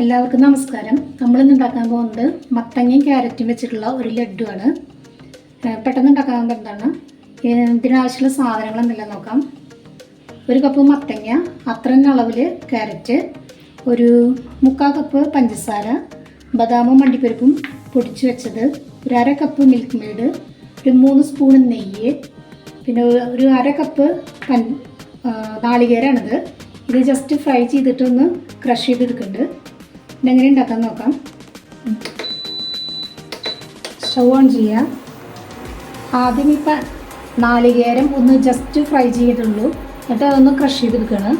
എല്ലാവർക്കും നമസ്കാരം. നമ്മളിന്ന് ഉണ്ടാക്കാൻ പോകുന്നത് മത്തങ്ങയും ക്യാരറ്റും വെച്ചിട്ടുള്ള ഒരു ലഡുവാണ്. പെട്ടെന്ന് ഉണ്ടാക്കാൻ എന്താണ് ഇതിനാവശ്യമുള്ള സാധനങ്ങൾ എന്തെല്ലാം നോക്കാം. 1 കപ്പ് മത്തങ്ങ, അത്ര അളവിൽ ക്യാരറ്റ്, ഒരു 3/4 കപ്പ് പഞ്ചസാര, ബദാമും അണ്ടിപ്പരിപ്പും പൊടിച്ച് വെച്ചത്, ഒരു 1/2 കപ്പ് മിൽക്ക് മെയ്ഡ്, ഒരു 3 സ്പൂൺ നെയ്യ്, പിന്നെ ഒരു 1/2 കപ്പ് നാളികേരമാണിത്. ഇത് ജസ്റ്റ് ഫ്രൈ ചെയ്തിട്ടൊന്ന് ക്രഷ് ചെയ്തെടുക്കുന്നുണ്ട്. ഇതെങ്ങനെ ഉണ്ടാക്കാൻ നോക്കാം. സ്റ്റൗ ഓൺ ചെയ്യുക. ആദ്യം ഇപ്പം നാളികേരം ഒന്ന് ജസ്റ്റ് ഫ്രൈ ചെയ്തിട്ടുള്ളൂ, എന്നിട്ട് അതൊന്ന് ക്രഷ് ചെയ്തെടുക്കുകയാണ്.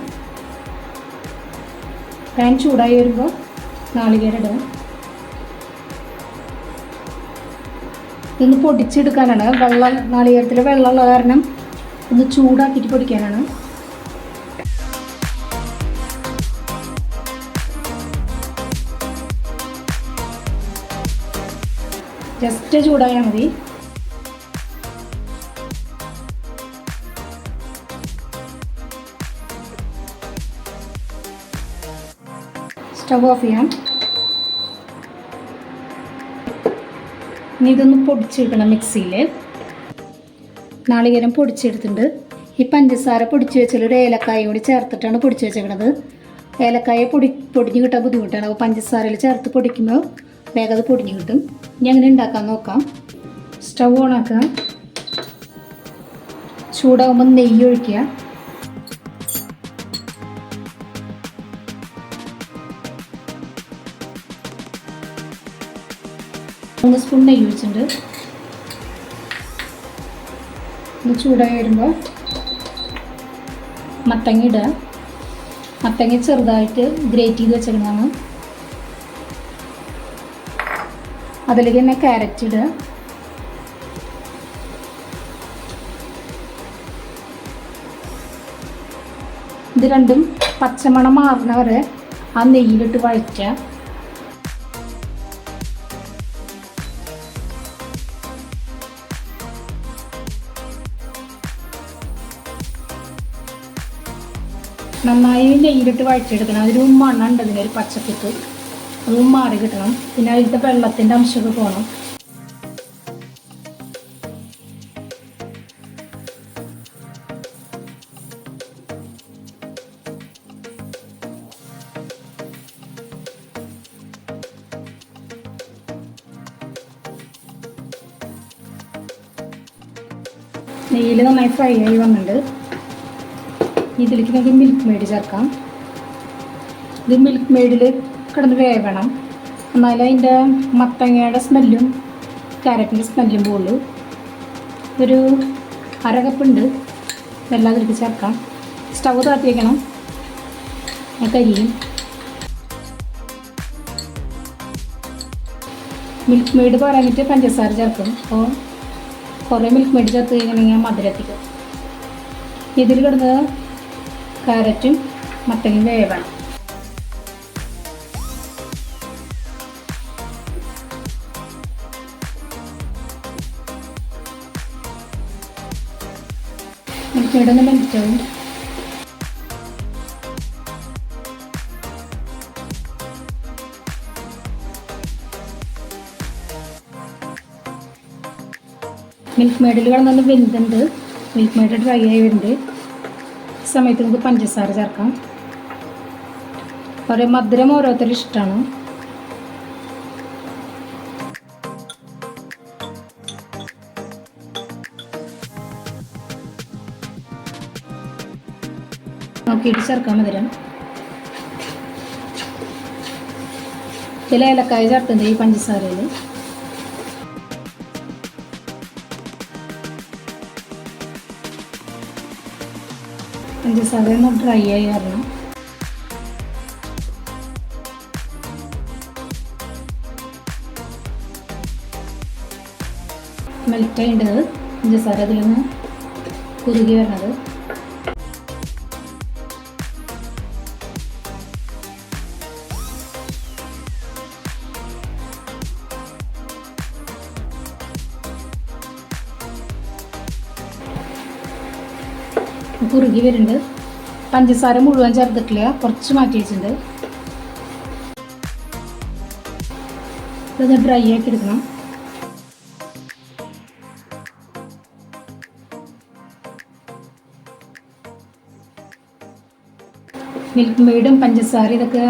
പാൻ ചൂടായി വരുമ്പോൾ നാളികേരം ഇടുക. ഇതൊന്ന് പൊടിച്ചെടുക്കാനാണ്. നാളികേരത്തിൽ വെള്ളമുള്ള കാരണം ഒന്ന് ചൂടാക്കിയിട്ട് പൊടിക്കാനാണ്. ജസ്റ്റ് ചൂടായാൽ മതി. സ്റ്റവ് ഓഫ് ചെയ്യാം. ഇനി ഇതൊന്ന് പൊടിച്ചെടുക്കണം. മിക്സിയിൽ നാളികേരം പൊടിച്ചെടുത്തിട്ടുണ്ട്. ഈ പഞ്ചസാര പൊടിച്ച് വെച്ചാൽ ഒരു ഏലക്കായ കൂടി ചേർത്തിട്ടാണ് പൊടിച്ച് വെച്ചേക്കണത്. ഏലക്കായ പൊടിഞ്ഞ് കിട്ടാൻ ബുദ്ധിമുട്ടാണ്. അപ്പോൾ പഞ്ചസാരയിൽ ചേർത്ത് പൊടിക്കുമ്പോൾ വേഗം അത് പൊടിഞ്ഞ് കിട്ടും. ഇനി അങ്ങനെ ഉണ്ടാക്കാൻ നോക്കാം. സ്റ്റവ് ഓൺ ആക്കുക. ചൂടാകുമ്പോൾ നെയ്യ് ഒഴിക്കുക. മൂന്ന് സ്പൂൺ നെയ്യ് ഒഴിച്ചിട്ടുണ്ട്. ഒന്ന് ചൂടായി വരുമ്പോൾ മത്തങ്ങ ഇടുക. മത്തങ്ങ ചെറുതായിട്ട് ഗ്രേറ്റ് ചെയ്ത് വെച്ചേക്കുന്നതാണ്. അതിലേക്ക് തന്നെ ക്യാരറ്റ് ഇടുക. ഇത് രണ്ടും പച്ചമണം മാറുന്ന വരെ ആ നെയ്യിലിട്ട് വഴറ്റുക. നന്നായി നെയ്യിലിട്ട് വഴറ്റിയെടുക്കണം. അതിൽ മണ്ണ് ഉണ്ട്, അതിനൊരു പച്ചപ്പിട്ട് അതും മാറി കിട്ടണം. പിന്നെ അതിലത്തെ വെള്ളത്തിൻ്റെ അംശമൊക്കെ പോകണം. നെയ്യിൽ നന്നായി ഫ്രൈ ആയി വന്നിട്ടുണ്ട്. ഇതിലേക്ക് നമുക്ക് മിൽക്ക് മെയ്ഡ് ചേർക്കാം. ഇത് മിൽക്ക് മെയ്ഡിൽ കിടന്ന് വേവണം. എന്നാലും അതിൻ്റെ മത്തങ്ങയുടെ സ്മെല്ലും ക്യാരറ്റിൻ്റെ സ്മെല്ലും പോകുള്ളൂ. ഒരു 1/2 കപ്പുണ്ട്. ഇതെല്ലാം അതിലേക്ക് ചേർക്കാം. സ്റ്റവ് താത്തി വയ്ക്കണം. കരിയും. മിൽക്ക് മെയ്ഡ് പറയാനിട്ട് പഞ്ചസാര ചേർക്കും. അപ്പോൾ കുറേ മിൽക്ക് മെയ്ഡ് ചേർത്ത് കഴിഞ്ഞാൽ മധുരത്തിക്കും. ഇതിൽ കിടന്ന് ക്യാരറ്റും മത്തങ്ങയും വേവണം. മിൽക്ക് മെയ്ഡ് ഒന്ന് മെൽറ്റാവും. മിൽക്ക് മെയ്ഡിൽ കിടന്നൊന്ന് വെന്തുണ്ട്. മിൽക്ക് മെയ്ഡ് ഡ്രൈ ആയി വരുന്നുണ്ട്. ഈ സമയത്ത് നമുക്ക് പഞ്ചസാര ചേർക്കാം. ഓരോ മധുരം ഓരോരുത്തരും ഇഷ്ടമാണ്. നോക്കിയിട്ട് ചേർക്കാൻ മധുരം. ചില ഏലക്കായ ചേർക്കുന്നത് ഈ പഞ്ചസാരയിൽ. പഞ്ചസാര ഒന്ന് ഡ്രൈ ആയി വരണം. മെൽറ്റായിട്ടത് പഞ്ചസാര അതിലൊന്ന് കുറുകി വരണത്. കുറുകി വരുന്നുണ്ട്. പഞ്ചസാര മുഴുവൻ ചേർത്തിട്ടില്ല, കുറച്ച് മാറ്റി വെച്ചിട്ടുണ്ട്. ഇത് ഡ്രൈ ആക്കി എടുക്കണം. മിൽക്ക് മെയ്ഡും പഞ്ചസാര ഇതൊക്കെ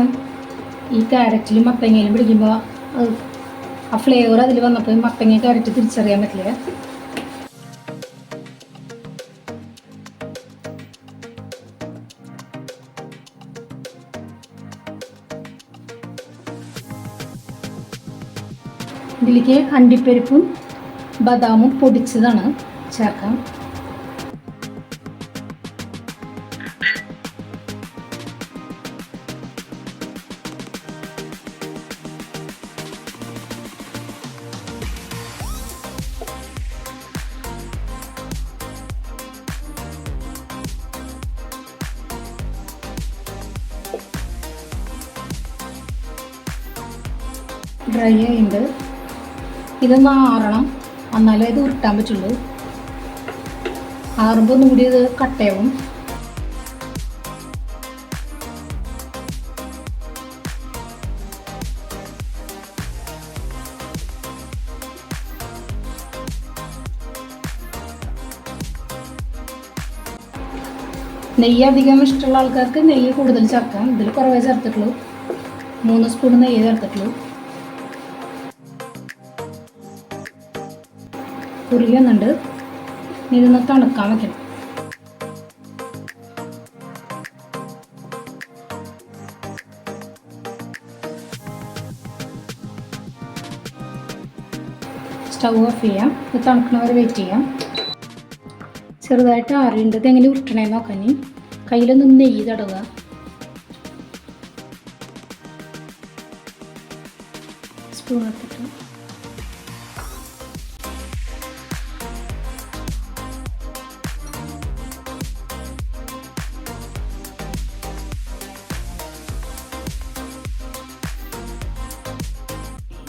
ഈ ക്യാരറ്റിലും മത്തങ്ങയിലും പിടിക്കുമ്പോൾ ആ ഫ്ലേവർ അതിൽ വന്നപ്പോൾ മത്തങ്ങ ക്യാരറ്റ് തിരിച്ചറിയാൻ പറ്റില്ല. ഇതിലേക്ക് അണ്ടിപ്പരിപ്പും ബദാമും പൊടിച്ചതാണ് ചേർക്കാം. ഡ്രൈ ആയിട്ടുണ്ട്. ഇതൊന്ന് ആറണം, എന്നാലേ ഇത് ഉരുട്ടാൻ പറ്റുള്ളൂ. ആറുമ്പോൾ ഒന്നും കൂടി ഇത് കട്ടയാവും. നെയ്യ് അധികം ഇഷ്ടമുള്ള ആൾക്കാർക്ക് നെയ്യ് കൂടുതൽ ചേർക്കാം. ഇതിൽ കുറവേ ചേർത്തിട്ടുള്ളൂ, 3 സ്പൂൺ നെയ്യ് ചേർത്തിട്ടുള്ളൂ. കുറിയുന്നുണ്ട്. ഇതൊന്ന് തണുക്കാൻ വയ്ക്കണം. സ്റ്റൗ ഓഫ് ചെയ്യാം. ഇത് തണുക്കണവരെ വെയിറ്റ് ചെയ്യാം. ചെറുതായിട്ട് ആറിയുണ്ട്. ഇതെങ്ങനെ ഉരുട്ടണേന്ന് നോക്കാൻ കയ്യിലൊന്ന് നെയ്യ് തടവുക. സ്പൂൺ എടുത്തിട്ട്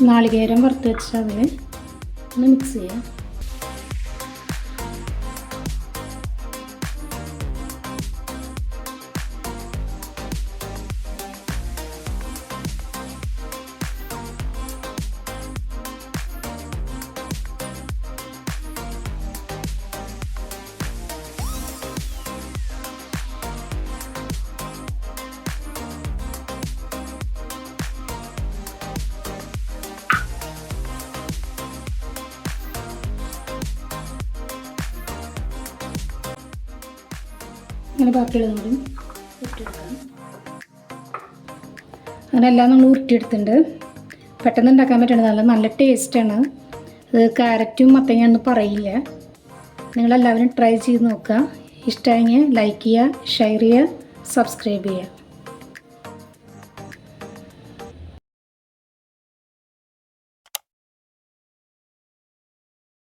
നാളികേരം വറുത്ത് വെച്ചിട്ട് അതിൽ ഒന്ന് മിക്സ് ചെയ്യാം. അങ്ങനെ ബാക്കിയുള്ളതും കൂടി ഉരുട്ടിയെടുക്കാം. അങ്ങനെ എല്ലാം നമ്മൾ ഉരുട്ടിയെടുത്തിട്ടുണ്ട്. പെട്ടെന്ന് ഉണ്ടാക്കാൻ പറ്റുന്നതല്ല, നല്ല ടേസ്റ്റാണ്. അത് ക്യാരറ്റും മത്തങ്ങയൊന്നും പറയില്ല. നിങ്ങളെല്ലാവരും ട്രൈ ചെയ്ത് നോക്കുക. ഇഷ്ടമായെങ്കിൽ ലൈക്ക് ചെയ്യുക, ഷെയർ ചെയ്യുക, സബ്സ്ക്രൈബ് ചെയ്യുക.